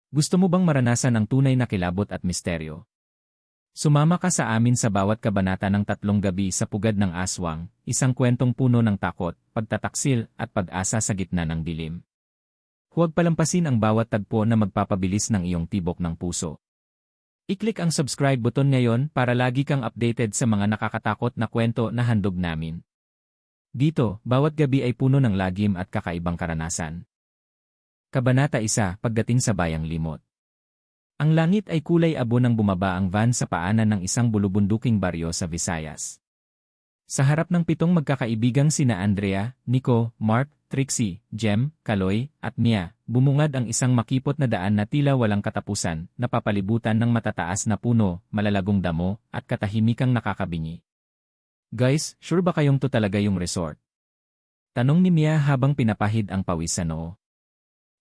Gusto mo bang maranasan ang tunay na kilabot at misteryo? Sumama ka sa amin sa bawat kabanata ng 3 gabi sa Pugad ng Aswang, isang kwentong puno ng takot, pagtataksil at pag-asa sa gitna ng dilim. Huwag palampasin ang bawat tagpo na magpapabilis ng iyong tibok ng puso. I-click ang subscribe button ngayon para lagi kang updated sa mga nakakatakot na kwento na handog namin. Dito, bawat gabi ay puno ng lagim at kakaibang karanasan. Kabanata 1, Pagdating sa Bayang Limot. Ang langit ay kulay abo nang bumaba ang van sa paanan ng isang bulubunduking baryo sa Visayas. Sa harap ng 7 magkakaibigang sina Andrea, Nico, Mark, Trixie, Jem, Kaloy, at Mia, bumungad ang isang makipot na daan na tila walang katapusan, napapalibutan ng matataas na puno, malalagong damo, at katahimikang nakakabingi. Guys, sure ba kayong to talaga yung resort? Tanong ni Mia habang pinapahid ang pawis sa noo.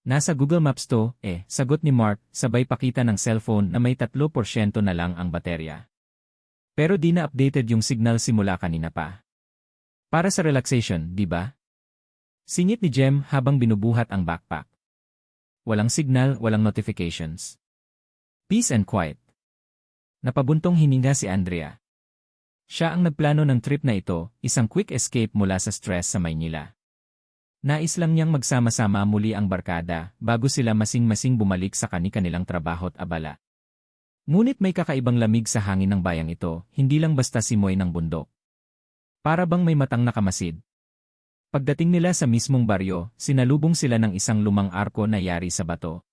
Nasa Google Maps to, sagot ni Mark, sabay pakita ng cellphone na may 3% na lang ang baterya. Pero di na updated yung signal simula kanina pa. Para sa relaxation, di ba? Singit ni Jem habang binubuhat ang backpack. Walang signal, walang notifications. Peace and quiet. Napabuntong hininga si Andrea. Siya ang nagplano ng trip na ito, isang quick escape mula sa stress sa Maynila. Nais lang niyang magsama-sama muli ang barkada bago sila masing-masing bumalik sa kani-kanilang trabaho't abala. Ngunit may kakaibang lamig sa hangin ng bayang ito, hindi lang basta simoy ng bundok. Para bang may matang nakamasid. Pagdating nila sa mismong baryo, sinalubong sila ng isang lumang arko na yari sa bato.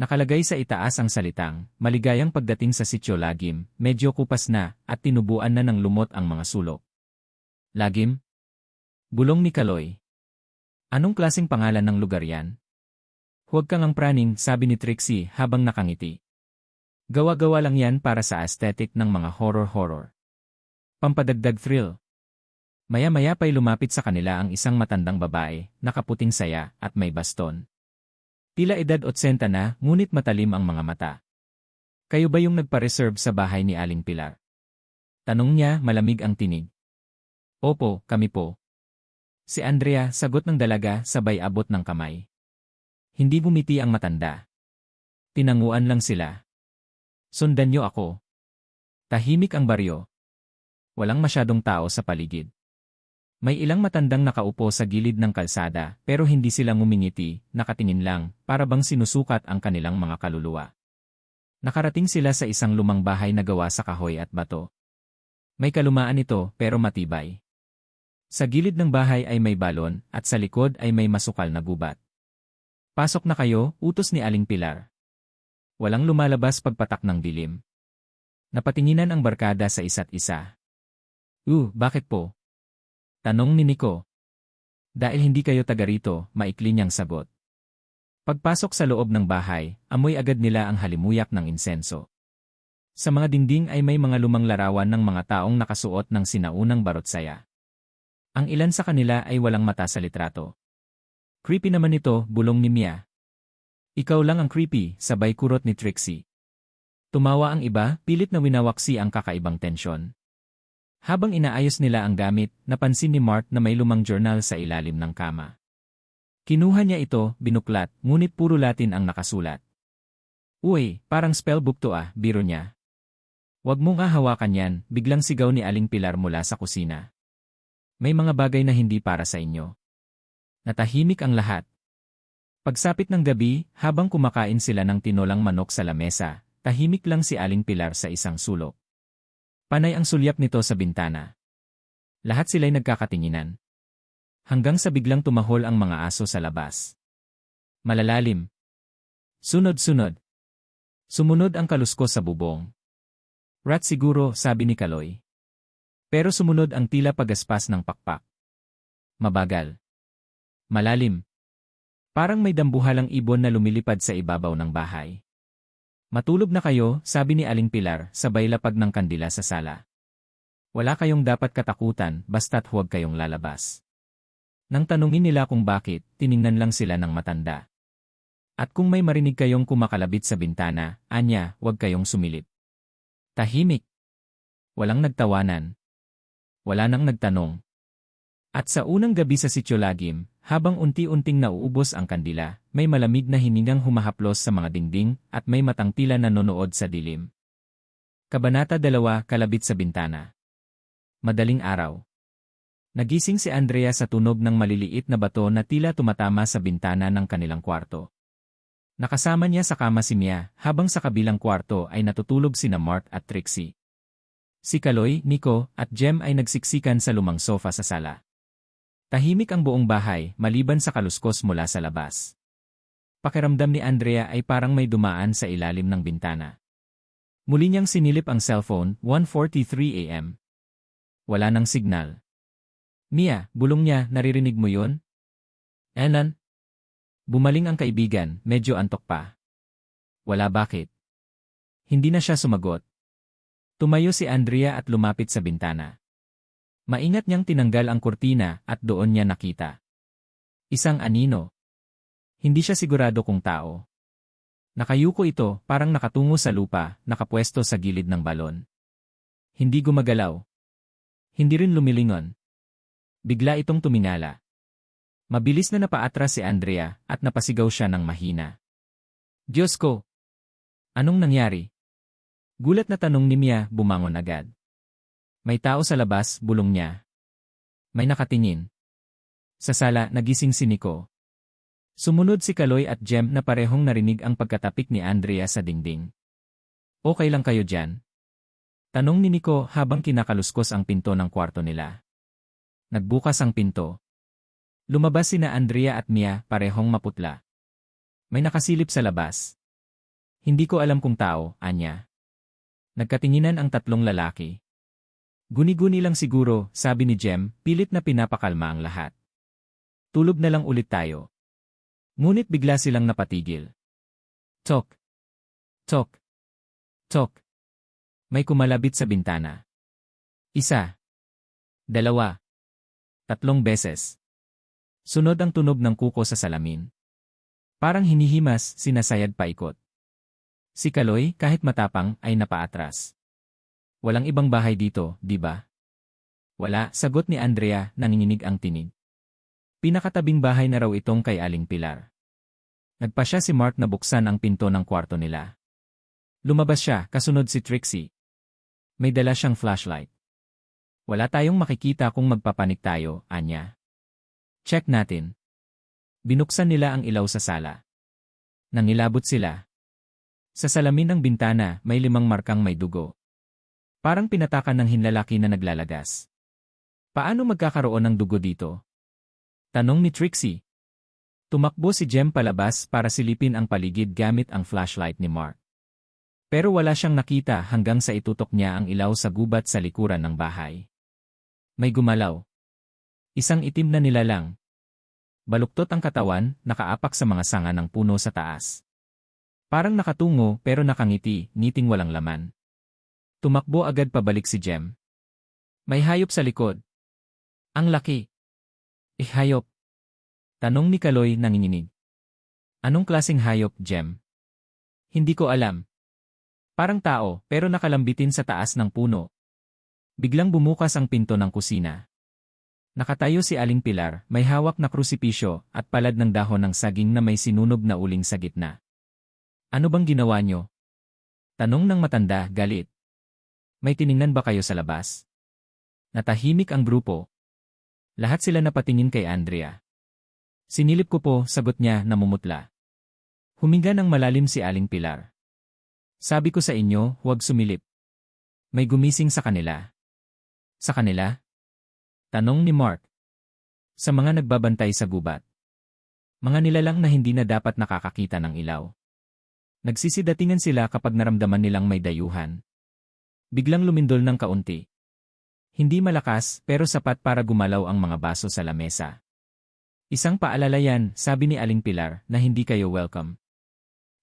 Nakalagay sa itaas ang salitang, maligayang pagdating sa Sitio Lagim, medyo kupas na, at tinubuan na ng lumot ang mga sulok. Lagim? Bulong ni Kaloy. Anong klaseng pangalan ng lugar yan? Huwag kang ang praning, sabi ni Trixie habang nakangiti. Gawa-gawa lang yan para sa aesthetic ng mga horror-horror. Pampadagdag thrill. Maya-maya pa'y lumapit sa kanila ang isang matandang babae, nakaputing saya at may baston. Tila edad 80 na, ngunit matalim ang mga mata. Kayo ba yung nagpa-reserve sa bahay ni Aling Pilar? Tanong niya, malamig ang tinig. Opo, kami po. Si Andrea, sagot ng dalaga, sabay abot ng kamay. Hindi bumiti ang matanda. Tinanguan lang sila. Sundan niyo ako. Tahimik ang baryo. Walang masyadong tao sa paligid. May ilang matandang nakaupo sa gilid ng kalsada, pero hindi sila ngumingiti, nakatingin lang, para bang sinusukat ang kanilang mga kaluluwa. Nakarating sila sa isang lumang bahay na gawa sa kahoy at bato. May kalumaan ito, pero matibay. Sa gilid ng bahay ay may balon, at sa likod ay may masukal na gubat. Pasok na kayo, utos ni Aling Pilar. Walang lumalabas pagpatak ng dilim. Napatinginan ang barkada sa isa't isa. Bakit po? Tanong ni Nico. Dahil hindi kayo taga rito, maikli niyang sagot. Pagpasok sa loob ng bahay, amoy agad nila ang halimuyak ng insenso. Sa mga dingding ay may mga lumang larawan ng mga taong nakasuot ng sinaunang barotsaya. Ang ilan sa kanila ay walang mata sa litrato. Creepy naman ito, bulong ni Mia. Ikaw lang ang creepy, sabay kurot ni Trixie. Tumawa ang iba, pilit na winawaksi ang kakaibang tensyon. Habang inaayos nila ang gamit, napansin ni Mark na may lumang journal sa ilalim ng kama. Kinuha niya ito, binuklat, ngunit puro Latin ang nakasulat. Uy, parang spellbook to biro niya. Huwag mong hawakan yan, biglang sigaw ni Aling Pilar mula sa kusina. May mga bagay na hindi para sa inyo. Natahimik ang lahat. Pagsapit ng gabi, habang kumakain sila ng tinolang manok sa lamesa, tahimik lang si Aling Pilar sa isang sulok. Panay ang sulyap nito sa bintana. Lahat sila'y nagkakatinginan. Hanggang sa biglang tumahol ang mga aso sa labas. Malalalim. Sunod-sunod. Sumunod ang kaluskos sa bubong. Rat siguro, sabi ni Kaloy. Pero sumunod ang tila pagaspas ng pakpak. Mabagal. Malalim. Parang may dambuhalang ibon na lumilipad sa ibabaw ng bahay. Matulog na kayo, sabi ni Aling Pilar, sabay lapag ng kandila sa sala. Wala kayong dapat katakutan, basta't huwag kayong lalabas. Nang tanungin nila kung bakit, tiningnan lang sila ng matanda. At kung may marinig kayong kumakalabit sa bintana, anya, huwag kayong sumilip. Tahimik. Walang nagtawanan. Wala nang nagtanong. At sa unang gabi sa Sitio Lagim, habang unti-unting nauubos ang kandila, may malamig na hiningang humahaplos sa mga dingding at may matang tila nanonood sa dilim. Kabanata 2, Kalabit sa bintana. Madaling araw. Nagising si Andrea sa tunog ng maliliit na bato na tila tumatama sa bintana ng kanilang kwarto. Nakasama niya sa kama si Mia, habang sa kabilang kwarto ay natutulog sina Mark at Trixie. Si Kaloy, Nico, at Jem ay nagsiksikan sa lumang sofa sa sala. Tahimik ang buong bahay, maliban sa kaluskos mula sa labas. Pakiramdam ni Andrea ay parang may dumaan sa ilalim ng bintana. Muli niyang sinilip ang cellphone, 1:43 AM. Wala nang signal. Mia, bulong niya, naririnig mo yun? Enan? Bumaling ang kaibigan, medyo antok pa. Wala, bakit? Hindi na siya sumagot. Tumayo si Andrea at lumapit sa bintana. Maingat niyang tinanggal ang kurtina at doon niya nakita. Isang anino. Hindi siya sigurado kung tao. Nakayuko ito, parang nakatungo sa lupa, nakapwesto sa gilid ng balon. Hindi gumagalaw. Hindi rin lumilingon. Bigla itong tumingala. Mabilis na napaatras si Andrea at napasigaw siya ng mahina. Diyos ko! Anong nangyari? Gulat na tanong ni Mia, bumangon agad. May tao sa labas, bulong niya. May nakatingin. Sa sala, nagising si Nico. Sumunod si Kaloy at Jem na parehong narinig ang pagkatapik ni Andrea sa dingding. Okay lang kayo dyan? Tanong ni Nico habang kinakaluskos ang pinto ng kwarto nila. Nagbukas ang pinto. Lumabas sina Andrea at Mia, parehong maputla. May nakasilip sa labas. Hindi ko alam kung tao, anya. Nagkatinginan ang tatlong lalaki. Guni-guni lang siguro, sabi ni Jem, pilit na pinapakalma ang lahat. Tulog na lang ulit tayo. Ngunit bigla silang napatigil. Tok. Tok. Tok. May kumalabit sa bintana. Isa. Dalawa. Tatlong beses. Sunod ang tunog ng kuko sa salamin. Parang hinihimas, sinasayad paikot. Si Kaloy, kahit matapang, ay napaatras. Walang ibang bahay dito, di ba? Wala, sagot ni Andrea, nanginginig ang tinig. Pinakatabing bahay na raw itong kay Aling Pilar. Nagpa siya si Mark na buksan ang pinto ng kwarto nila. Lumabas siya, kasunod si Trixie. May dala siyang flashlight. Wala tayong makikita kung magpapanik tayo, anya. Check natin. Binuksan nila ang ilaw sa sala. Nangilabot sila. Sa salamin ng bintana, may 5 markang may dugo. Parang pinatakan ng hinlalaki na naglalagas. Paano magkakaroon ng dugo dito? Tanong ni Trixie. Tumakbo si Jem palabas para silipin ang paligid gamit ang flashlight ni Mark. Pero wala siyang nakita hanggang sa itutok niya ang ilaw sa gubat sa likuran ng bahay. May gumalaw. Isang itim na nilalang. Baluktot ang katawan, nakaapak sa mga sanga ng puno sa taas. Parang nakatungo pero nakangiti, ngiting walang laman. Tumakbo agad pabalik si Jem. May hayop sa likod. Ang laki. Hayop. Tanong ni Kaloy nanginginig. Anong klaseng hayop, Jem? Hindi ko alam. Parang tao, pero nakalambitin sa taas ng puno. Biglang bumukas ang pinto ng kusina. Nakatayo si Aling Pilar, may hawak na krusipisyo at palad ng dahon ng saging na may sinunog na uling sa gitna. Ano bang ginawa niyo? Tanong ng matanda, galit. May tiningnan ba kayo sa labas? Natahimik ang grupo. Lahat sila napatingin kay Andrea. Sinilip ko po, sagot niya, namumutla. Huminga ng malalim si Aling Pilar. Sabi ko sa inyo, huwag sumilip. May gumising sa kanila. Sa kanila? Tanong ni Mark. Sa mga nagbabantay sa gubat. Mga nilalang na hindi na dapat nakakakita ng ilaw. Nagsisidatingan sila kapag naramdaman nilang may dayuhan. Biglang lumindol ng kaunti. Hindi malakas pero sapat para gumalaw ang mga baso sa lamesa. Isang paalala yan, sabi ni Aling Pilar, na hindi kayo welcome.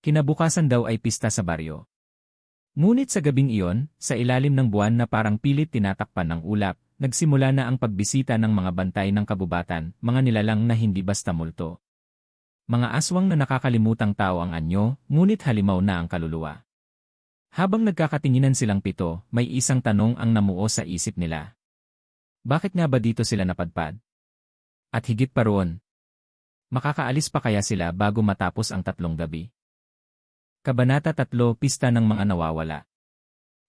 Kinabukasan daw ay pista sa baryo. Ngunit sa gabing iyon, sa ilalim ng buwan na parang pilit tinatakpan ng ulap, nagsimula na ang pagbisita ng mga bantay ng kabubatan, mga nilalang na hindi basta multo. Mga aswang na nakakalimutang tao ang anyo, ngunit halimaw na ang kaluluwa. Habang nagkakatinginan silang 7, may isang tanong ang namuo sa isip nila. Bakit nga ba dito sila napadpad? At higit pa roon, Makakaalis pa kaya sila bago matapos ang 3 gabi? Kabanata 3, Pista ng mga nawawala.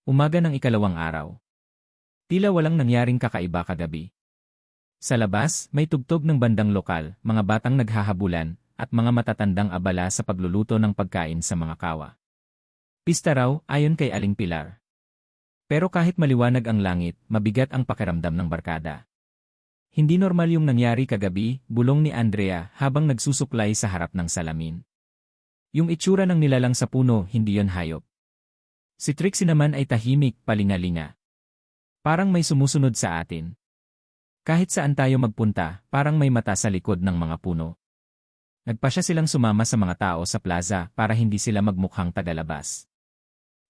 Umaga ng ikalawang araw. Tila walang nangyaring kakaiba kagabi. Sa labas, may tugtog ng bandang lokal, mga batang naghahabulan, at mga matatandang abala sa pagluluto ng pagkain sa mga kawa. Pista raw, ayon kay Aling Pilar. Pero kahit maliwanag ang langit, mabigat ang pakiramdam ng barkada. Hindi normal yung nangyari kagabi, bulong ni Andrea habang nagsusuklay sa harap ng salamin. Yung itsura ng nilalang sa puno, hindi yon hayop. Si Trixie naman ay tahimik, palingalinga. Parang may sumusunod sa atin. Kahit saan tayo magpunta, parang may mata sa likod ng mga puno. Nagpasya silang sumama sa mga tao sa plaza para hindi sila magmukhang tagalabas.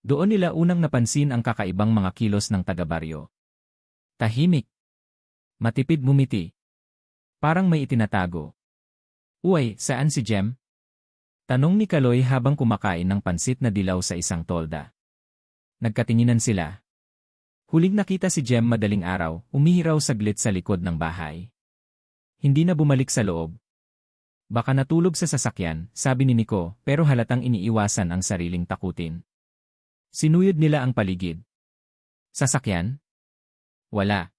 Doon nila unang napansin ang kakaibang mga kilos ng taga-baryo. Tahimik. Matipid ngumiti. Parang may itinatago. Uy, saan si Jem? Tanong ni Kaloy habang kumakain ng pansit na dilaw sa isang tolda. Nagkatinginan sila. Huling nakita si Jem madaling araw, umihiraw saglit sa likod ng bahay. Hindi na bumalik sa loob. Baka natulog sa sasakyan, sabi ni Nico, pero halatang iniiwasan ang sariling takutin. Sinuyod nila ang paligid. Sasakyan? Wala.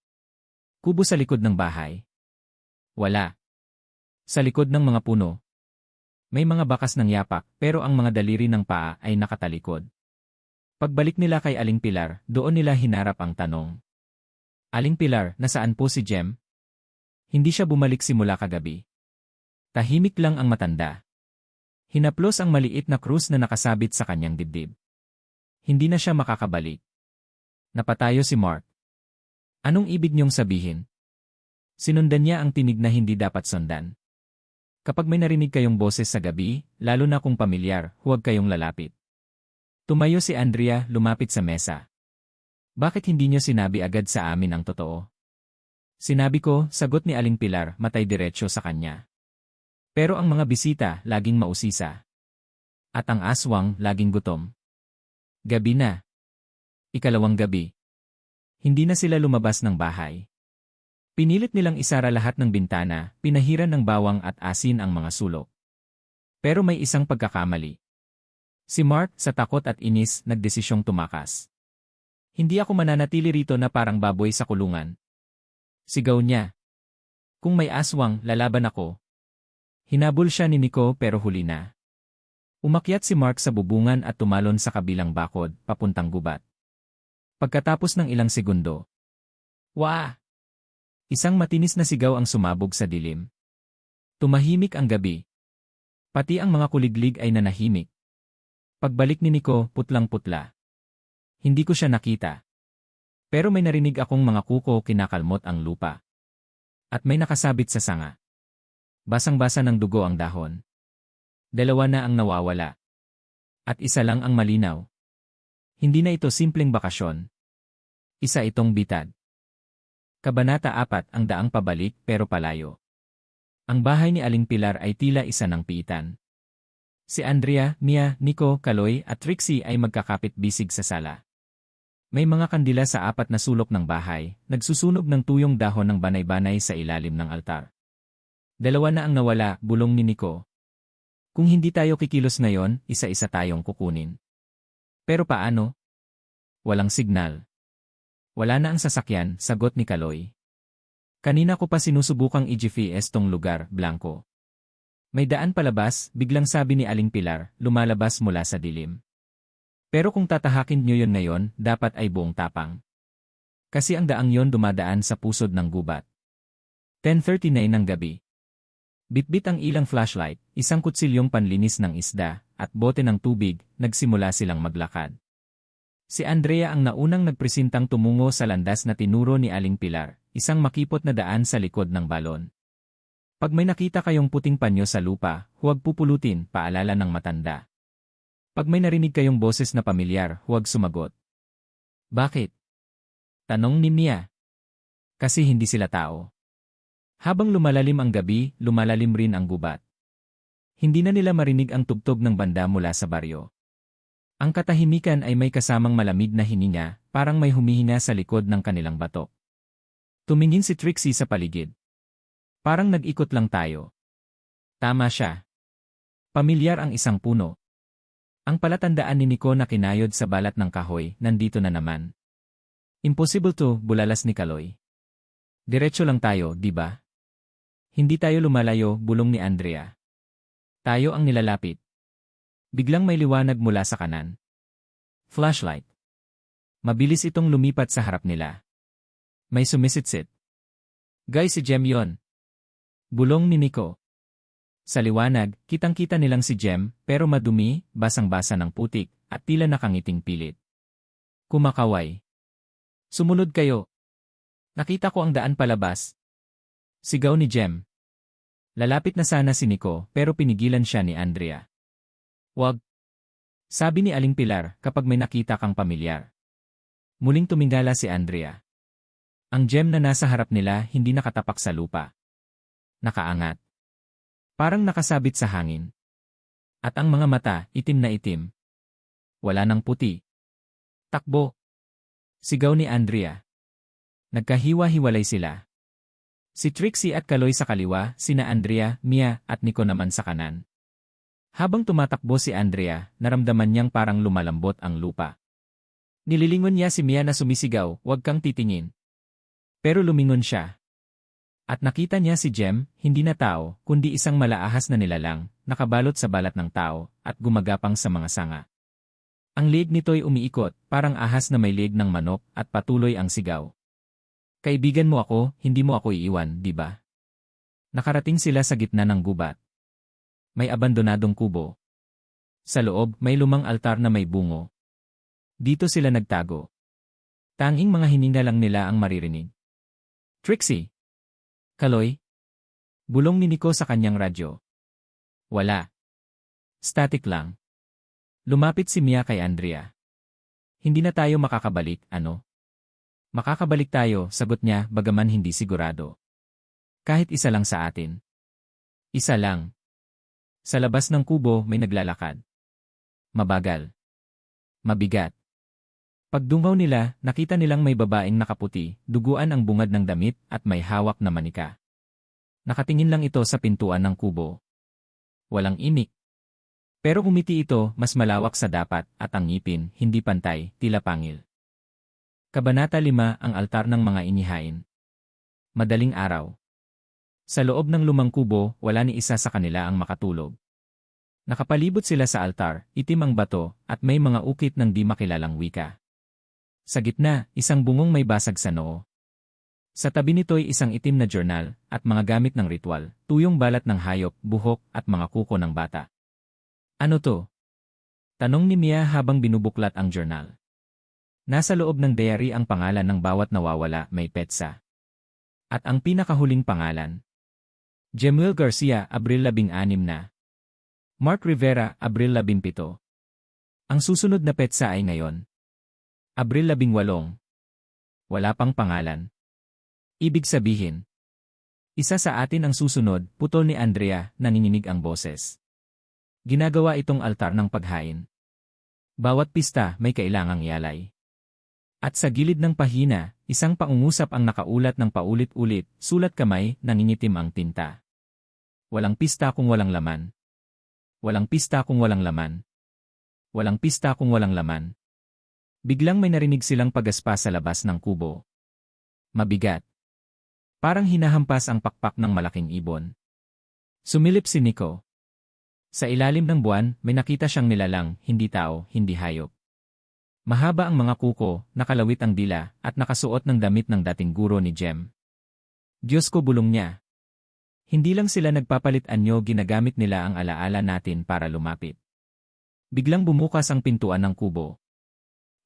Kubo sa likod ng bahay? Wala. Sa likod ng mga puno? May mga bakas ng yapak, pero ang mga daliri ng paa ay nakatalikod. Pagbalik nila kay Aling Pilar, doon nila hinarap ang tanong. Aling Pilar, nasaan po si Jem? Hindi siya bumalik simula kagabi. Tahimik lang ang matanda. Hinaplos ang maliit na krus na nakasabit sa kanyang dibdib. Hindi na siya makakabalik. Napatayo si Mark. Anong ibig niyong sabihin? Sinundan niya ang tinig na hindi dapat sundan. Kapag may narinig kayong boses sa gabi, lalo na kung pamilyar, huwag kayong lalapit. Tumayo si Andrea, lumapit sa mesa. Bakit hindi niyo sinabi agad sa amin ang totoo? Sinabi ko, sagot ni Aling Pilar, matay diretsyo sa kanya. Pero ang mga bisita, laging mausisa. At ang aswang, laging gutom. Gabi na. Ikalawang gabi. Hindi na sila lumabas ng bahay. Pinilit nilang isara lahat ng bintana, pinahiran ng bawang at asin ang mga sulok. Pero may isang pagkakamali. Si Mark, sa takot at inis, nagdesisyong tumakas. Hindi ako mananatili rito na parang baboy sa kulungan. Sigaw niya. Kung may aswang, lalaban ako. Hinabol siya ni Nico pero huli na. Umakyat si Mark sa bubungan at tumalon sa kabilang bakod, papuntang gubat. Pagkatapos ng ilang segundo. Wah! Isang matinis na sigaw ang sumabog sa dilim. Tumahimik ang gabi. Pati ang mga kuliglig ay nanahimik. Pagbalik ni Nico, putlang-putla. Hindi ko siya nakita. Pero may narinig akong mga kuko kinakalmot ang lupa. At may nakasabit sa sanga. Basang-basa ng dugo ang dahon. 2 na ang nawawala. At isa lang ang malinaw. Hindi na ito simpleng bakasyon. Isa itong bitad. Kabanata 4, ang daang pabalik pero palayo. Ang bahay ni Aling Pilar ay tila isa ng piitan. Si Andrea, Mia, Nico, Kaloy at Trixie ay magkakapit-bisig sa sala. May mga kandila sa 4 na sulok ng bahay, nagsusunog ng tuyong dahon ng banay-banay sa ilalim ng altar. 2 na ang nawala, bulong ni Nico. Kung hindi tayo kikilos ngayon, isa-isa tayong kukunin. Pero paano? Walang signal. Wala na ang sasakyan, sagot ni Kaloy. Kanina ko pa sinusubukang i-GPS tong lugar, blanco. May daan palabas, biglang sabi ni Aling Pilar, lumalabas mula sa dilim. Pero kung tatahakin nyo yon ngayon, dapat ay buong tapang. Kasi ang daang yon dumadaan sa pusod ng gubat. 10:39 ng gabi. Bitbit ang ilang flashlight, isang kutsilyong panlinis ng isda, at bote ng tubig, nagsimula silang maglakad. Si Andrea ang naunang nagpresintang tumungo sa landas na tinuro ni Aling Pilar, isang makipot na daan sa likod ng balon. Pag may nakita kayong puting panyo sa lupa, huwag pupulutin, paalala ng matanda. Pag may narinig kayong boses na pamilyar, huwag sumagot. Bakit? Tanong ni Mia. Kasi hindi sila tao. Habang lumalalim ang gabi, lumalalim rin ang gubat. Hindi na nila marinig ang tugtog ng banda mula sa baryo. Ang katahimikan ay may kasamang malamig na hininga, parang may humihina sa likod ng kanilang batok. Tumingin si Trixie sa paligid. Parang nag-ikot lang tayo. Tama siya. Pamilyar ang isang puno. Ang palatandaan ni Nico na kinayod sa balat ng kahoy, nandito na naman. Impossible to, bulalas ni Kaloy. Diretso lang tayo, di ba? Hindi tayo lumalayo, bulong ni Andrea. Tayo ang nilalapit. Biglang may liwanag mula sa kanan. Flashlight. Mabilis itong lumipat sa harap nila. May sumisitsit. Guys, si Jem yon. Bulong ni Nico. Sa liwanag, kitang-kita nilang si Jem, pero madumi, basang-basa ng putik, at tila nakangiting pilit. Kumakaway. Sumunod kayo. Nakita ko ang daan palabas. Sigaw ni Jem. Lalapit na sana si Nico, pero pinigilan siya ni Andrea. Wag. Sabi ni Aling Pilar, kapag may nakita kang pamilyar. Muling tumingala si Andrea. Ang Jem na nasa harap nila hindi nakatapak sa lupa. Nakaangat. Parang nakasabit sa hangin. At ang mga mata, itim na itim. Wala nang puti. Takbo. Sigaw ni Andrea. Nagkahiwa-hiwalay sila. Si Trixie at Kaloy sa kaliwa, sina Andrea, Mia, at Nico naman sa kanan. Habang tumatakbo si Andrea, naramdaman niyang parang lumalambot ang lupa. Nililingon niya si Mia na sumisigaw, "Huwag kang titingin." Pero lumingon siya. At nakita niya si Jem, hindi na tao, kundi isang malaahas na nilalang, nakabalot sa balat ng tao, at gumagapang sa mga sanga. Ang liig nito'y umiikot, parang ahas na may liig ng manok, at patuloy ang sigaw. Kaibigan mo ako, hindi mo ako iiwan, di ba? Nakarating sila sa gitna ng gubat. May abandonadong kubo. Sa loob, may lumang altar na may bungo. Dito sila nagtago. Tanging mga hininga lang nila ang maririnig. Trixie! Kaloy? Bulong ni Nico sa kanyang radyo. Wala. Static lang. Lumapit si Mia kay Andrea. Hindi na tayo makakabalik, ano? Makakabalik tayo, sagot niya, bagaman hindi sigurado. Kahit isa lang sa atin. Isa lang. Sa labas ng kubo may naglalakad. Mabagal. Mabigat. Pagdungaw nila, nakita nilang may babaeng nakaputi, duguan ang bungad ng damit at may hawak na manika. Nakatingin lang ito sa pintuan ng kubo. Walang imik. Pero umiti ito, mas malawak sa dapat, at ang ngipin, hindi pantay, tila pangil. Kabanata 5, ang altar ng mga inihain. Madaling araw. Sa loob ng lumang kubo, wala ni isa sa kanila ang makatulog. Nakapalibot sila sa altar, itim ang bato, at may mga ukit ng di makilalang wika. Sa gitna, isang bungong may basag sa noo. Sa tabi nito'y isang itim na journal, at mga gamit ng ritual, tuyong balat ng hayop, buhok, at mga kuko ng bata. Ano to? Tanong ni Mia habang binubuklat ang journal. Nasa loob ng diary ang pangalan ng bawat nawawala, may petsa. At ang pinakahuling pangalan. Jemuel Garcia, Abril 16 na. Mark Rivera, Abril 17. Ang susunod na petsa ay ngayon. Abril 18. Wala pang pangalan. Ibig sabihin. Isa sa atin ang susunod, putol ni Andrea, nanginginig ang boses. Ginagawa itong altar ng paghain. Bawat pista may kailangang yalay. At sa gilid ng pahina, isang pangungusap ang nakaulat ng paulit-ulit, sulat kamay, nangingitim ang tinta. Walang pista kung walang laman. Walang pista kung walang laman. Walang pista kung walang laman. Biglang may narinig silang pagaspa sa labas ng kubo. Mabigat. Parang hinahampas ang pakpak ng malaking ibon. Sumilip si Nico. Sa ilalim ng buwan, may nakita siyang nilalang, hindi tao, hindi hayop. Mahaba ang mga kuko, nakalawit ang dila, at nakasuot ng damit ng dating guro ni Jem. Diyos ko, bulong niya. Hindi lang sila nagpapalit anyo, ginagamit nila ang alaala natin para lumapit. Biglang bumukas ang pintuan ng kubo.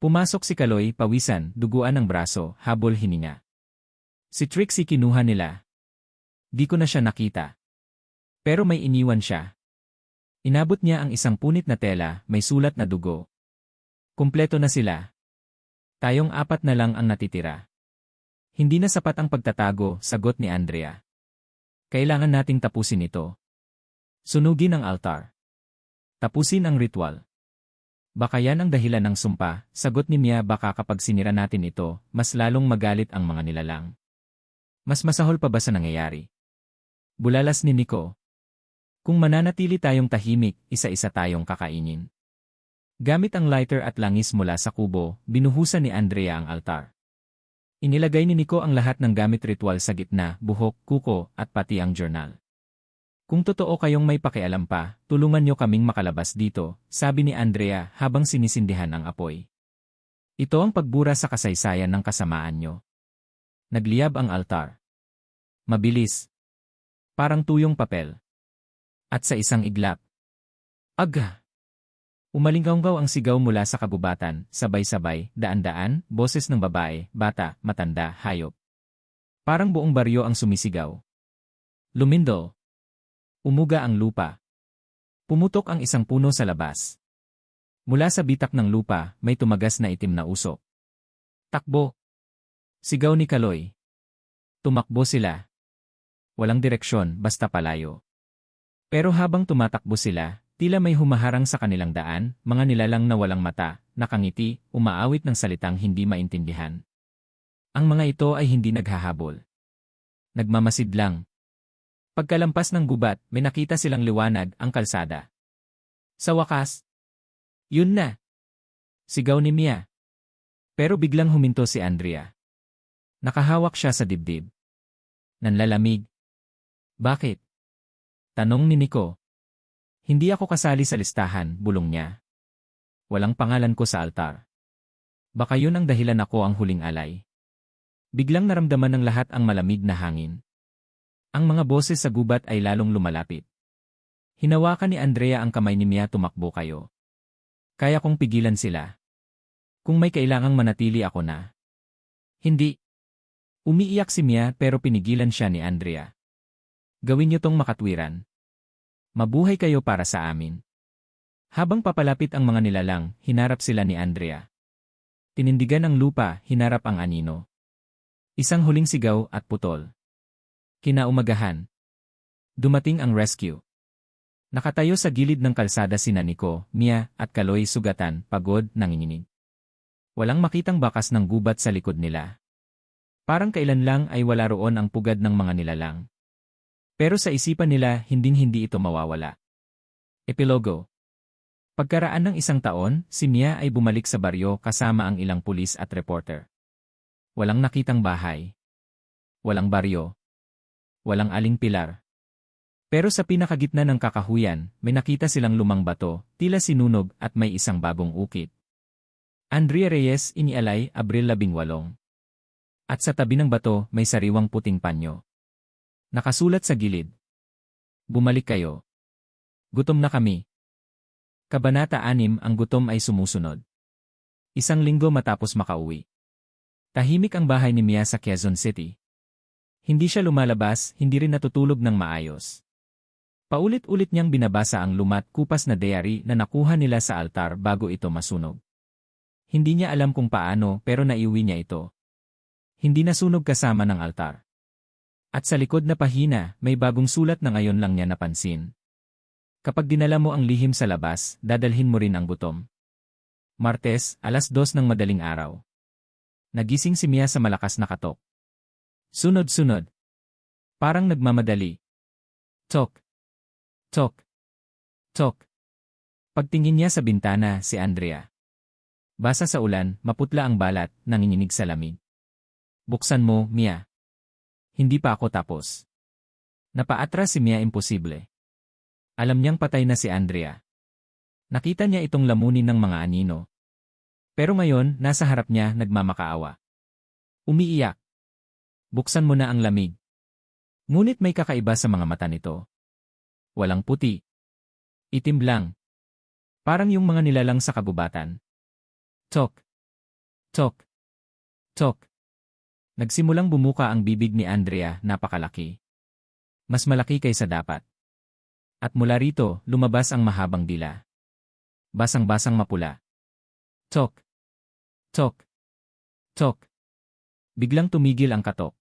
Pumasok si Kaloy, pawisan, duguan ng braso, habol hininga. Si Trixie kinuha nila. Di ko na siya nakita. Pero may iniwan siya. Inabot niya ang isang punit na tela, may sulat na dugo. Kumpleto na sila. Tayong 4 na lang ang natitira. Hindi na sapat ang pagtatago, sagot ni Andrea. Kailangan nating tapusin ito. Sunugin ang altar. Tapusin ang ritual. Baka yan ang dahilan ng sumpa, sagot ni Mia, baka kapag sinira natin ito, mas lalong magalit ang mga nilalang. Mas masahol pa ba sa nangyayari? Bulalas ni Nico. Kung mananatili tayong tahimik, isa-isa tayong kakainin. Gamit ang lighter at langis mula sa kubo, binuhusan ni Andrea ang altar. Inilagay ni Nico ang lahat ng gamit ritual sa gitna, buhok, kuko, at pati ang journal. Kung totoo kayong may pakialam pa, tulungan nyo kaming makalabas dito, sabi ni Andrea habang sinisindihan ang apoy. Ito ang pagbura sa kasaysayan ng kasamaan nyo. Nagliyab ang altar. Mabilis. Parang tuyong papel. At sa isang iglap. Aga! Umalinggaw ang sigaw mula sa kagubatan, sabay-sabay, daan-daan, boses ng babae, bata, matanda, hayop. Parang buong baryo ang sumisigaw. Lumindol. Umuga ang lupa. Pumutok ang isang puno sa labas. Mula sa bitak ng lupa, may tumagas na itim na usok. Takbo! Sigaw ni Kaloy. Tumakbo sila. Walang direksyon, basta palayo. Pero habang tumatakbo sila, tila may humaharang sa kanilang daan, mga nilalang na walang mata, nakangiti, umaawit ng salitang hindi maintindihan. Ang mga ito ay hindi naghahabol. Nagmamasid lang. Pagkalampas ng gubat, may nakita silang liwanag, ang kalsada. Sa wakas, yun na! Sigaw ni Mia. Pero biglang huminto si Andrea. Nakahawak siya sa dibdib. Nanlalamig. Bakit? Tanong ni Nico. Hindi ako kasali sa listahan, bulong niya. Walang pangalan ko sa altar. Baka yun ang dahilan ako ang huling alay. Biglang naramdaman ng lahat ang malamig na hangin. Ang mga boses sa gubat ay lalong lumalapit. Hinawakan ni Andrea ang kamay ni Mia, tumakbo kayo. Kaya kong pigilan sila. Kung may kailangang manatili ako na. Hindi. Umiiyak si Mia pero pinigilan siya ni Andrea. Gawin niyo tong makatwiran. Mabuhay kayo para sa amin. Habang papalapit ang mga nilalang, hinarap sila ni Andrea. Tinindigan ang lupa, hinarap ang anino. Isang huling sigaw at putol. Kinaumagahan. Dumating ang rescue. Nakatayo sa gilid ng kalsada sina Nico, Mia, at Kaloy, sugatan, pagod, nanginginig. Walang makitang bakas ng gubat sa likod nila. Parang kailan lang ay wala roon ang pugad ng mga nilalang. Pero sa isipan nila, hinding-hindi ito mawawala. Epilogo. Pagkaraan ng isang taon, si Mia ay bumalik sa baryo kasama ang ilang pulis at reporter. Walang nakitang bahay. Walang baryo. Walang aling pilar. Pero sa pinakagitna ng kakahuyan, may nakita silang lumang bato, tila sinunog at may isang bagong ukit. Andrea Reyes, inialay, Abril 18. At sa tabi ng bato, may sariwang puting panyo. Nakasulat sa gilid. Bumalik kayo. Gutom na kami. Kabanata 6, ang gutom ay sumusunod. Isang linggo matapos makauwi. Tahimik ang bahay ni Mia sa Quezon City. Hindi siya lumalabas, hindi rin natutulog ng maayos. Paulit-ulit niyang binabasa ang lumat kupas na diary na nakuha nila sa altar bago ito masunog. Hindi niya alam kung paano pero naiuwi niya ito. Hindi nasunog kasama ng altar. At sa likod na pahina, may bagong sulat na ngayon lang niya napansin. Kapag dinala mo ang lihim sa labas, dadalhin mo rin ang gutom. Martes, 2:00 ng madaling araw. Nagising si Mia sa malakas na katok. Sunod-sunod. Parang nagmamadali. Tok. Tok. Tok. Pagtingin niya sa bintana, si Andrea. Basa sa ulan, maputla ang balat, nanginginig sa lamig. Buksan mo, Mia. Hindi pa ako tapos. Napaatras si Mia, imposible. Alam niyang patay na si Andrea. Nakita niya itong lamunin ng mga anino. Pero ngayon, nasa harap niya, nagmamakaawa. Umiiyak. Buksan mo na ang lamig. Ngunit may kakaiba sa mga mata nito. Walang puti. Itim lang. Parang yung mga nilalang sa kagubatan. Tok. Tok. Tok. Nagsimulang bumuka ang bibig ni Andrea, napakalaki. Mas malaki kaysa dapat. At mula rito, lumabas ang mahabang dila. Basang-basang mapula. Tok. Tok. Tok. Biglang tumigil ang katok.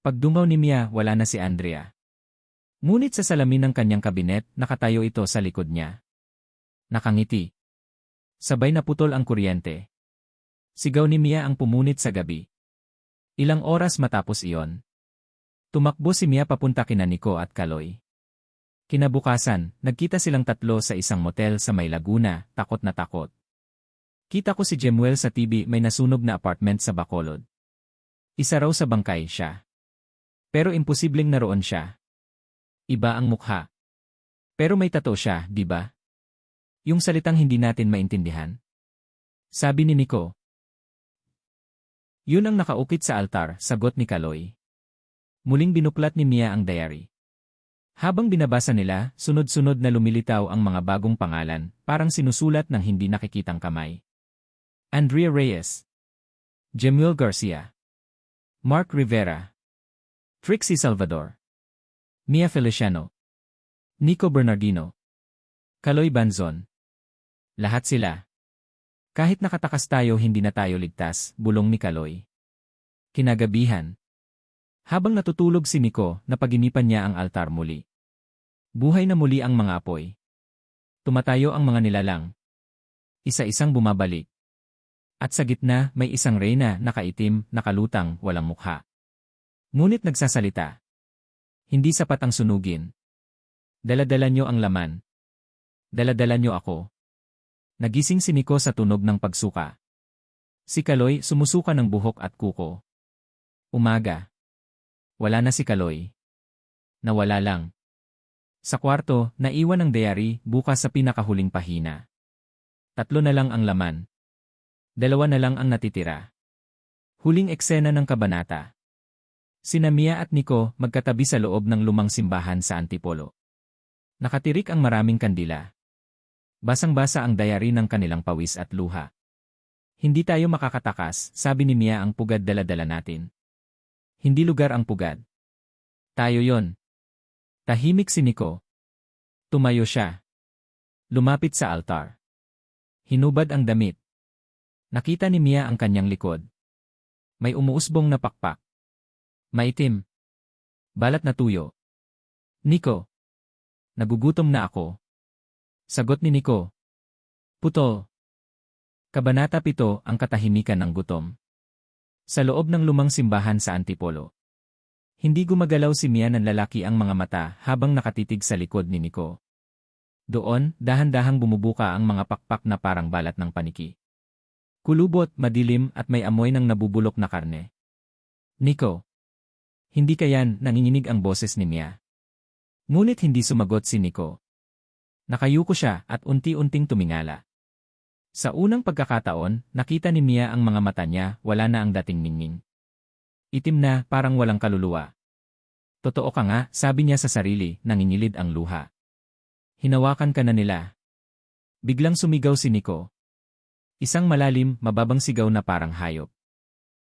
Pagdungaw ni Mia, wala na si Andrea. Ngunit sa salamin ng kanyang kabinet, nakatayo ito sa likod niya. Nakangiti. Sabay na putol ang kuryente. Sigaw ni Mia ang pumunit sa gabi. Ilang oras matapos iyon. Tumakbo si Mia papunta kina Nico at Kaloy. Kinabukasan, nagkita silang tatlo sa isang motel sa may Laguna, takot na takot. Kita ko si Jemuel sa TV, may nasunog na apartment sa Bacolod. Isa raw sa bangkay siya. Pero imposibleng naroon siya. Iba ang mukha. Pero may tattoo siya, di ba? Yung salitang hindi natin maintindihan. Sabi ni Nico. Yun ang nakaukit sa altar, sagot ni Kaloy. Muling binuklat ni Mia ang diary. Habang binabasa nila, sunod-sunod na lumilitaw ang mga bagong pangalan, parang sinusulat ng hindi nakikitang kamay. Andrea Reyes, Jemuel Garcia, Mark Rivera, Trixie Salvador, Mia Feliciano, Nico Bernardino, Kaloy Banzon. Lahat sila. Kahit nakatakas tayo hindi na tayo ligtas, bulong ni Kaloy. Kinagabihan. Habang natutulog si Nico, napaginipan niya ang altar muli. Buhay na muli ang mga apoy. Tumatayo ang mga nilalang. Isa-isang bumabalik. At sa gitna, may isang reyna, nakaitim, nakalutang, walang mukha. Ngunit nagsasalita. Hindi sapat ang sunugin. Daladala niyo ang laman. Daladala niyo ako. Nagising si Nico sa tunog ng pagsuka. Si Kaloy sumusuka ng buhok at kuko. Umaga. Wala na si Kaloy. Nawala lang. Sa kwarto, naiwan ang diary, bukas sa pinakahuling pahina. 3 na lang ang laman. 2 na lang ang natitira. Huling eksena ng kabanata. Sina Mia at Nico magkatabi sa loob ng lumang simbahan sa Antipolo. Nakatirik ang maraming kandila. Basang-basa ang diary ng kanilang pawis at luha. Hindi tayo makakatakas, sabi ni Mia, ang pugad dala-dala natin. Hindi lugar ang pugad. Tayo yon. Tahimik si Nico. Tumayo siya. Lumapit sa altar. Hinubad ang damit. Nakita ni Mia ang kanyang likod. May umuusbong na pakpak. Maitim. Balat na tuyo. Nico. Nagugutom na ako. Sagot ni Nico. Putol. Kabanata 7, ang katahimikan ng gutom. Sa loob ng lumang simbahan sa Antipolo. Hindi gumagalaw si Mia, ng lalaki ang mga mata habang nakatitig sa likod ni Nico. Doon, dahan-dahang bumubuka ang mga pakpak na parang balat ng paniki. Kulubot, madilim at may amoy ng nabubulok na karne. Nico. Hindi ka yan, nanginginig ang boses ni Mia. Ngunit hindi sumagot si Nico. Nakayuko siya at unti-unting tumingala. Sa unang pagkakataon, nakita ni Mia ang mga mata niya, wala na ang dating ningning. Itim na, parang walang kaluluwa. Totoo ka nga, sabi niya sa sarili, nanginilid ang luha. Hinawakan ka na nila. Biglang sumigaw si Nico. Isang malalim, mababang sigaw na parang hayop.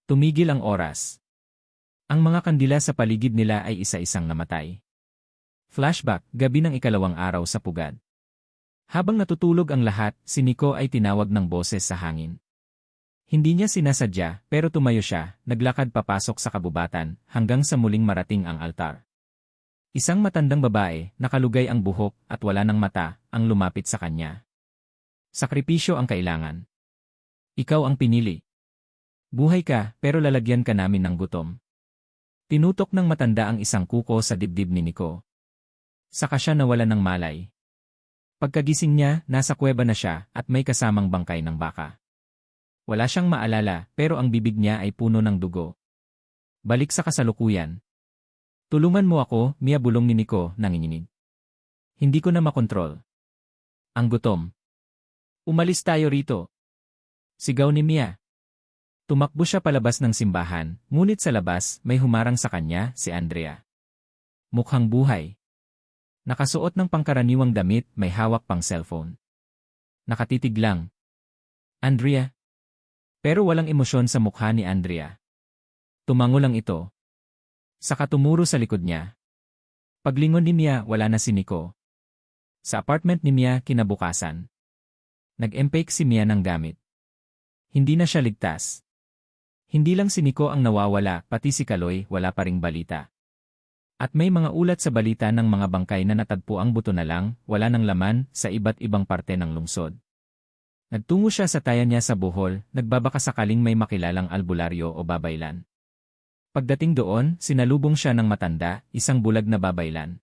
Tumigil ang oras. Ang mga kandila sa paligid nila ay isa-isang namatay. Flashback, gabi ng 2 araw sa pugad. Habang natutulog ang lahat, si Nico ay tinawag ng boses sa hangin. Hindi niya sinasadya, pero tumayo siya, naglakad papasok sa kabubatan, hanggang sa muling marating ang altar. Isang matandang babae, nakalugay ang buhok at wala ng mata, ang lumapit sa kanya. Sakripisyo ang kailangan. Ikaw ang pinili. Buhay ka, pero lalagyan ka namin ng gutom. Tinutok ng matanda ang isang kuko sa dibdib ni Nico. Saka siya nawala ng malay. Pagkagising niya, nasa kuweba na siya at may kasamang bangkay ng baka. Wala siyang maalala, pero ang bibig niya ay puno ng dugo. Balik sa kasalukuyan. Tulungan mo ako, Mia, bulong ni Nico, nanginginig. Hindi ko na makontrol. Ang gutom. Umalis tayo rito. Sigaw ni Mia. Tumakbo siya palabas ng simbahan, ngunit sa labas, may humarang sa kanya, si Andrea. Mukhang buhay. Nakasuot ng pangkaraniwang damit, may hawak pang cellphone. Nakatitig lang. Andrea? Pero walang emosyon sa mukha ni Andrea. Tumango lang ito. Saka tumuro sa likod niya. Paglingon ni Mia, wala na si Nico. Sa apartment ni Mia kinabukasan. Nag-empake si Mia ng gamit. Hindi na siya ligtas. Hindi lang si Nico ang nawawala, pati si Kaloy, wala pa ring balita. At may mga ulat sa balita ng mga bangkay na natagpo ang buto na lang, wala ng laman, sa iba't ibang parte ng lungsod. Nagtungo siya sa tayan niya sa Bohol, nagbabaka sakaling may makilalang albularyo o babaylan. Pagdating doon, sinalubong siya ng matanda, isang bulag na babaylan.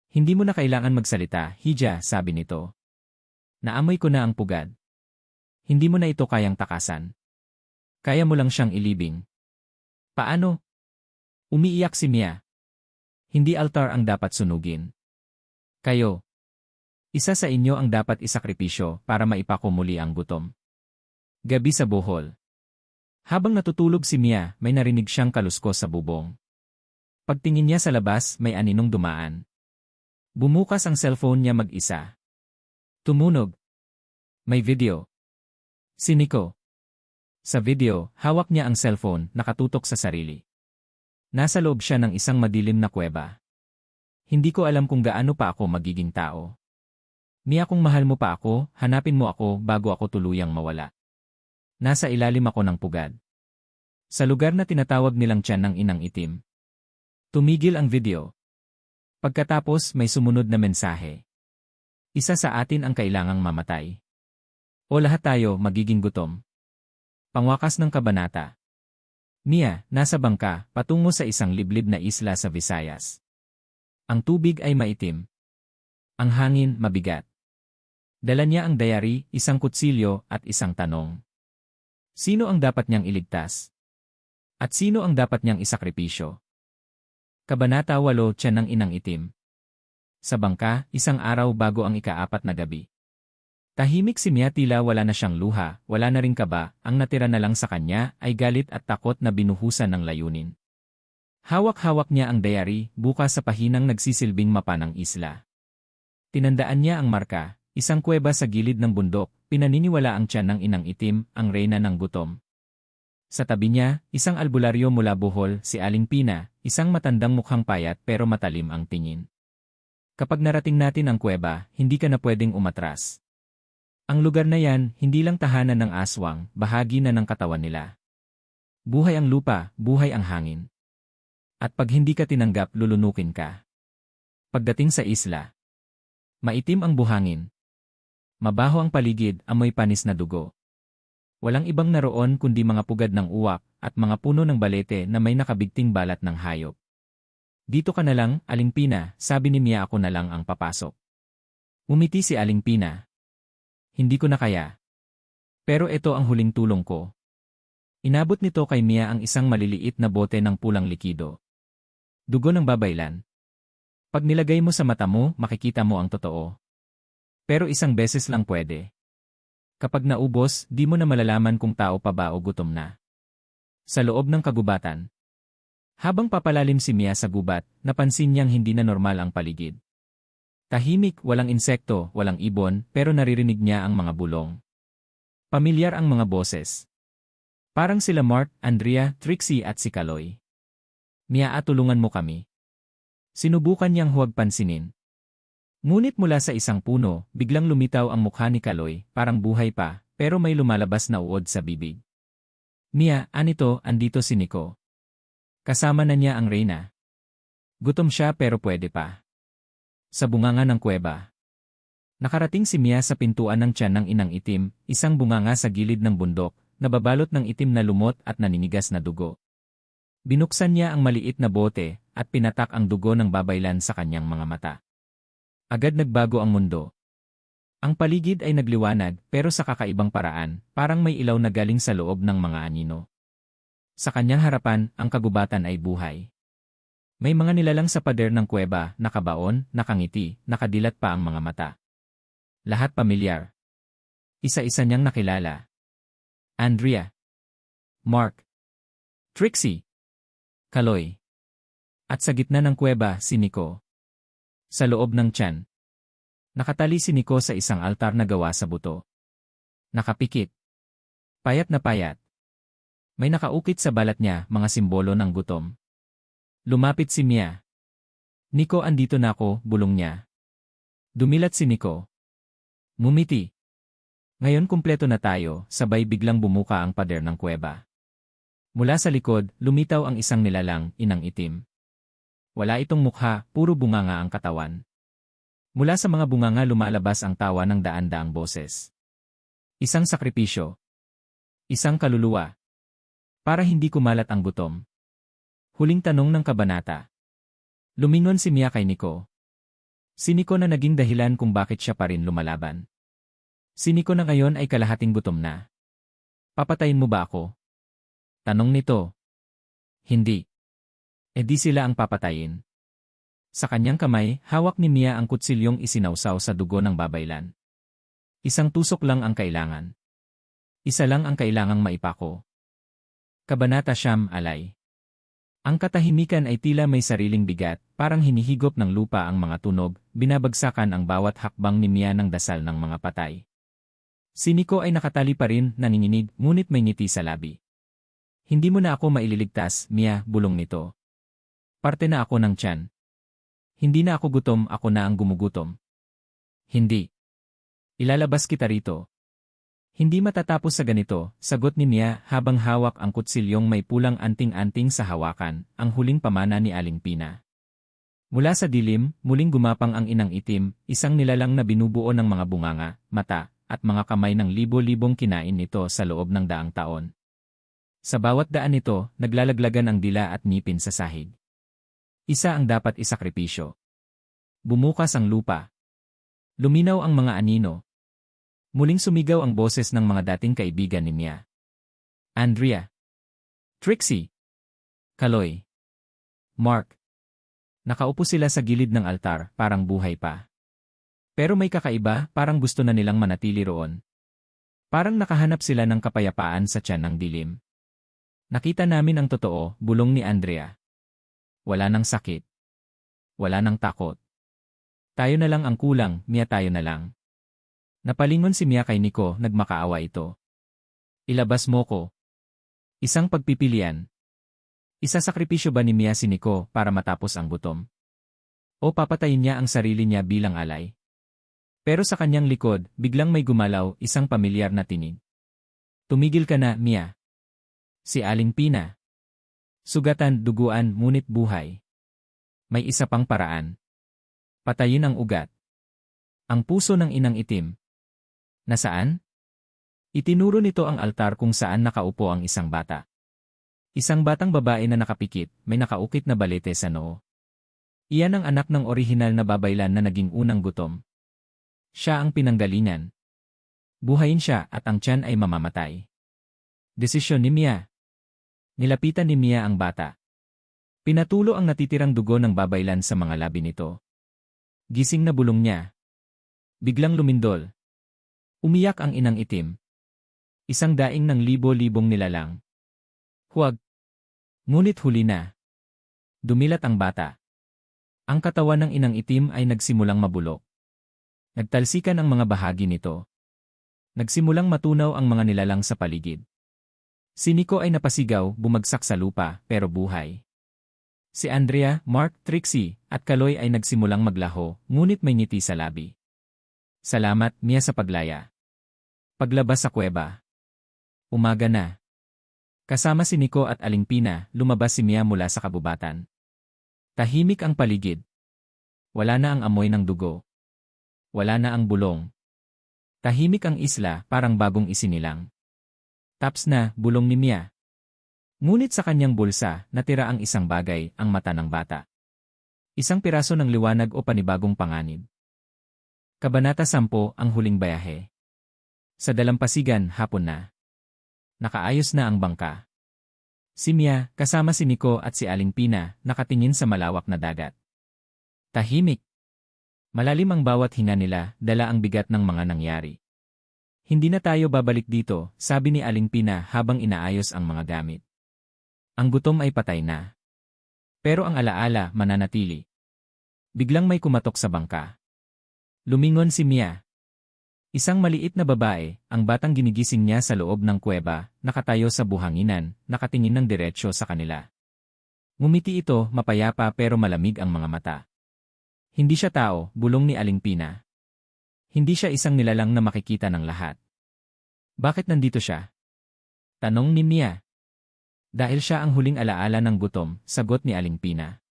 Hindi mo na kailangan magsalita, Hija, sabi nito. Naamoy ko na ang pugad. Hindi mo na ito kayang takasan. Kaya mo lang siyang ilibing. Paano? Umiiyak si Mia. Hindi altar ang dapat sunugin. Kayo. Isa sa inyo ang dapat isakripisyo para maipako muli ang gutom. Gabi sa Bohol. Habang natutulog si Mia, may narinig siyang kaluskos sa bubong. Pagtingin niya sa labas, may aninong dumaan. Bumukas ang cellphone niya mag-isa. Tumunog. May video. Si Nico. Sa video, hawak niya ang cellphone, nakatutok sa sarili. Nasa loob siya ng isang madilim na kuweba. Hindi ko alam kung gaano pa ako magiging tao. Mia, kung mahal mo pa ako, hanapin mo ako bago ako tuluyang mawala. Nasa ilalim ako ng pugad. Sa lugar na tinatawag nilang tiyan ng inang itim. Tumigil ang video. Pagkatapos may sumunod na mensahe. Isa sa atin ang kailangang mamatay. O lahat tayo magiging gutom. Pangwakas ng kabanata. Mia, nasa bangka, patungo sa isang liblib na isla sa Visayas. Ang tubig ay maitim. Ang hangin mabigat. Dala niya ang diary, isang kutsilyo at isang tanong. Sino ang dapat niyang iligtas? At sino ang dapat niyang isakripisyo? Kabanata 8, Tiyan ng inang itim. Sa bangka, isang araw bago ang ika-4 na gabi. Tahimik si Mia, tila wala na siyang luha, wala na ring kaba, ang natira na lang sa kanya ay galit at takot na binuhusan ng layunin. Hawak-hawak niya ang diary, bukas sa pahinang nagsisilbing mapa ng isla. Tinandaan niya ang marka, isang kuweba sa gilid ng bundok, pinaniniwala ang tiyan ng inang itim, ang reyna ng gutom. Sa tabi niya, isang albularyo mula Bohol, si Aling Pina, isang matandang mukhang payat pero matalim ang tingin. Kapag narating natin ang kuweba, hindi ka na pwedeng umatras. Ang lugar na yan, hindi lang tahanan ng aswang, bahagi na ng katawan nila. Buhay ang lupa, buhay ang hangin. At pag hindi ka tinanggap, lulunukin ka. Pagdating sa isla, maitim ang buhangin. Mabaho ang paligid, amoy panis na dugo. Walang ibang naroon kundi mga pugad ng uwak at mga puno ng balete na may nakabigting balat ng hayop. Dito ka na lang, Aling Pina, sabi ni Mia, ako na lang ang papasok. Umiti si Aling Pina. Hindi ko na kaya. Pero ito ang huling tulong ko. Inabot nito kay Mia ang isang maliliit na bote ng pulang likido. Dugo ng babaylan. Pag nilagay mo sa mata mo, makikita mo ang totoo. Pero isang beses lang pwede. Kapag naubos, di mo na malalaman kung tao pa ba o gutom na. Sa loob ng kagubatan. Habang papalalim si Mia sa gubat, napansin niyang hindi na normal ang paligid. Tahimik, walang insekto, walang ibon, pero naririnig niya ang mga bulong. Pamilyar ang mga boses. Parang sila Mart, Andrea, Trixie at si Kaloy. Mia, tulungan mo kami. Sinubukan niyang huwag pansinin. Ngunit mula sa isang puno, biglang lumitaw ang mukha ni Kaloy, parang buhay pa, pero may lumalabas na uod sa bibig. Mia, anito, andito si Nico. Kasama na niya ang reyna. Gutom siya pero pwede pa. Sa bunganga ng kuweba. Nakarating si Mia sa pintuan ng tiyan ng inang itim, isang bunganga sa gilid ng bundok, nababalot ng itim na lumot at naninigas na dugo. Binuksan niya ang maliit na bote at pinatak ang dugo ng babaylan sa kanyang mga mata. Agad nagbago ang mundo. Ang paligid ay nagliwanag pero sa kakaibang paraan, parang may ilaw na galing sa loob ng mga anino. Sa kanyang harapan, ang kagubatan ay buhay. May mga nilalang sa pader ng kuweba, nakabaon, nakangiti, nakadilat pa ang mga mata. Lahat pamilyar. Isa-isa niyang nakilala. Andrea. Mark. Trixie. Kaloy. At sa gitna ng kuweba, si Nico. Sa loob ng tiyan. Nakatali si Nico sa isang altar na gawa sa buto. Nakapikit. Payat na payat. May nakaukit sa balat niya, mga simbolo ng gutom. Lumapit si Mia. Nico, andito na ako, bulong niya. Dumilat si Nico. Ngumiti. Ngayon kumpleto na tayo, sabay biglang bumuka ang pader ng kuweba. Mula sa likod, lumitaw ang isang nilalang, inang itim. Wala itong mukha, puro bunganga ang katawan. Mula sa mga bunganga lumalabas ang tawa ng daan-daang boses. Isang sakripisyo. Isang kaluluwa. Para hindi kumalat ang gutom. Huling tanong ng kabanata. Lumingon si Mia kay Nico. Si Nico na naging dahilan kung bakit siya pa rin lumalaban. Si Nico na ngayon ay kalahating gutom na. Papatayin mo ba ako? Tanong nito. Hindi. E di sila ang papatayin. Sa kanyang kamay, hawak ni Mia ang kutsilyong isinawsaw sa dugo ng babaylan. Isang tusok lang ang kailangan. Isa lang ang kailangang maipako. Kabanata Siyam Alay. Ang katahimikan ay tila may sariling bigat, parang hinihigop ng lupa ang mga tunog, binabagsakan ang bawat hakbang ni Mia ng dasal ng mga patay. Si Nico ay nakatali pa rin, nanginginig, ngunit may ngiti sa labi. Hindi mo na ako maililigtas, Mia, bulong nito. Parte na ako ng tiyan. Hindi na ako gutom, ako na ang gumugutom. Hindi. Ilalabas kita rito. Hindi matatapos sa ganito, sagot ni Mia habang hawak ang kutsilyong may pulang anting-anting sa hawakan, ang huling pamana ni Aling Pina. Mula sa dilim, muling gumapang ang inang itim, isang nilalang na binubuo ng mga bunganga, mata, at mga kamay ng libo-libong kinain nito sa loob ng daang taon. Sa bawat daan nito, naglalaglagan ang dila at ngipin sa sahig. Isa ang dapat isakripisyo. Bumukas ang lupa. Luminaw ang mga anino. Muling sumigaw ang boses ng mga dating kaibigan ni Mia. Andrea. Trixie. Kaloy. Mark. Nakaupo sila sa gilid ng altar, parang buhay pa. Pero may kakaiba, parang gusto na nilang manatili roon. Parang nakahanap sila ng kapayapaan sa tiyan ng dilim. Nakita namin ang totoo, bulong ni Andrea. Wala nang sakit. Wala nang takot. Tayo na lang ang kulang, Mia, tayo na lang. Napalingon si Mia kay Nico, nagmakaawa ito. Ilabas mo ko. Isang pagpipilian. Isasakripisyo ba ni Mia si Nico para matapos ang gutom? O papatayin niya ang sarili niya bilang alay? Pero sa kanyang likod, biglang may gumalaw, isang pamilyar na tinig. Tumigil ka na, Mia. Si Aling Pina. Sugatan, duguan, ngunit buhay. May isa pang paraan. Patayin ang ugat. Ang puso ng inang itim. Nasaan? Itinuro nito ang altar kung saan nakaupo ang isang bata. Isang batang babae na nakapikit, may nakaukit na balete sa noo. Iyan ang anak ng orihinal na babaylan na naging unang gutom. Siya ang pinanggalingan. Buhayin siya at ang tiyan ay mamamatay. Desisyon ni Mia. Nilapitan ni Mia ang bata. Pinatulo ang natitirang dugo ng babaylan sa mga labi nito. Gising na bulong niya. Biglang lumindol. Umiyak ang inang itim. Isang daing ng libo-libong nilalang. Huwag. Ngunit huli na. Dumilat ang bata. Ang katawan ng inang itim ay nagsimulang mabulok. Nagtalsikan ang mga bahagi nito. Nagsimulang matunaw ang mga nilalang sa paligid. Si Nico ay napasigaw, bumagsak sa lupa, pero buhay. Si Andrea, Mark, Trixie, at Kaloy ay nagsimulang maglaho, ngunit may ngiti sa labi. Salamat, Mia, sa paglaya. Paglabas sa kuweba. Umaga na. Kasama si Nico at Aling Pina, lumabas si Mia mula sa kabubatan. Tahimik ang paligid. Wala na ang amoy ng dugo. Wala na ang bulong. Tahimik ang isla, parang bagong isinilang. Taps na, bulong ni Mia. Ngunit sa kanyang bulsa, natira ang isang bagay, ang mata ng bata. Isang piraso ng liwanag o panibagong panganib. Kabanata 10, ang huling bayahe. Sa dalampasigan, hapon na. Nakaayos na ang bangka. Si Mia, kasama si Nico at si Aling Pina, nakatingin sa malawak na dagat. Tahimik. Malalim ang bawat hinga nila, dala ang bigat ng mga nangyari. Hindi na tayo babalik dito, sabi ni Aling Pina habang inaayos ang mga gamit. Ang gutom ay patay na. Pero ang alaala, mananatili. Biglang may kumatok sa bangka. Lumingon si Mia. Isang maliit na babae, ang batang ginigising niya sa loob ng kuweba, nakatayo sa buhanginan, nakatingin ng diretsyo sa kanila. Ngumiti ito, mapayapa pero malamig ang mga mata. Hindi siya tao, bulong ni Aling Pina. Hindi siya isang nilalang na makikita ng lahat. Bakit nandito siya? Tanong ni Mia. Dahil siya ang huling alaala ng gutom, sagot ni Aling Pina.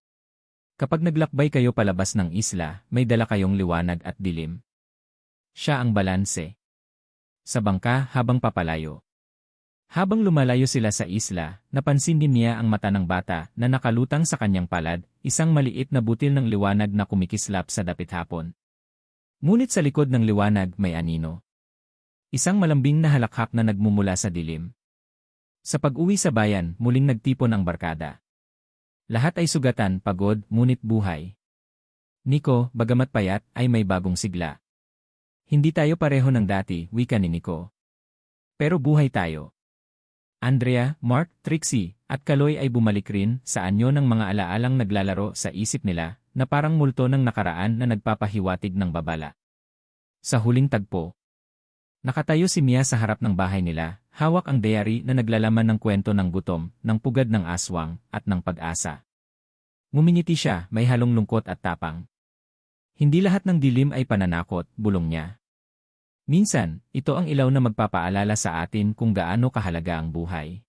Kapag naglakbay kayo palabas ng isla, may dala kayong liwanag at dilim. Siya ang balanse. Sa bangka habang papalayo. Habang lumalayo sila sa isla, napansin din niya ang mata ng bata na nakalutang sa kanyang palad, isang maliit na butil ng liwanag na kumikislap sa dapit hapon. Ngunit sa likod ng liwanag may anino. Isang malambing na halakhak na nagmumula sa dilim. Sa pag-uwi sa bayan, muling nagtipon ang barkada. Lahat ay sugatan, pagod, ngunit buhay. Nico, bagamat payat, ay may bagong sigla. Hindi tayo pareho ng dati, wika ni Nico. Pero buhay tayo. Andrea, Mark, Trixie, at Kaloy ay bumalik rin sa anyo ng mga alaalang naglalaro sa isip nila na parang multo ng nakaraan na nagpapahiwatig ng babala. Sa huling tagpo, nakatayo si Mia sa harap ng bahay nila, hawak ang diary na naglalaman ng kwento ng gutom, ng pugad ng aswang, at ng pag-asa. Ngumingiti siya, may halong lungkot at tapang. Hindi lahat ng dilim ay pananakot, bulong niya. Minsan, ito ang ilaw na magpapaalala sa atin kung gaano kahalaga ang buhay.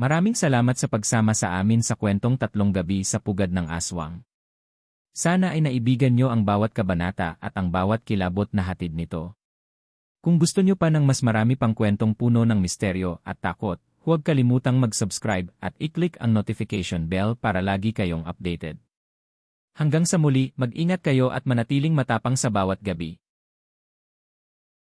Maraming salamat sa pagsama sa amin sa kwentong Tatlong Gabi sa Pugad ng Aswang. Sana ay naibigan nyo ang bawat kabanata at ang bawat kilabot na hatid nito. Kung gusto nyo pa ng mas marami pang kwentong puno ng misteryo at takot, huwag kalimutang mag-subscribe at i-click ang notification bell para lagi kayong updated. Hanggang sa muli, mag-ingat kayo at manatiling matapang sa bawat gabi.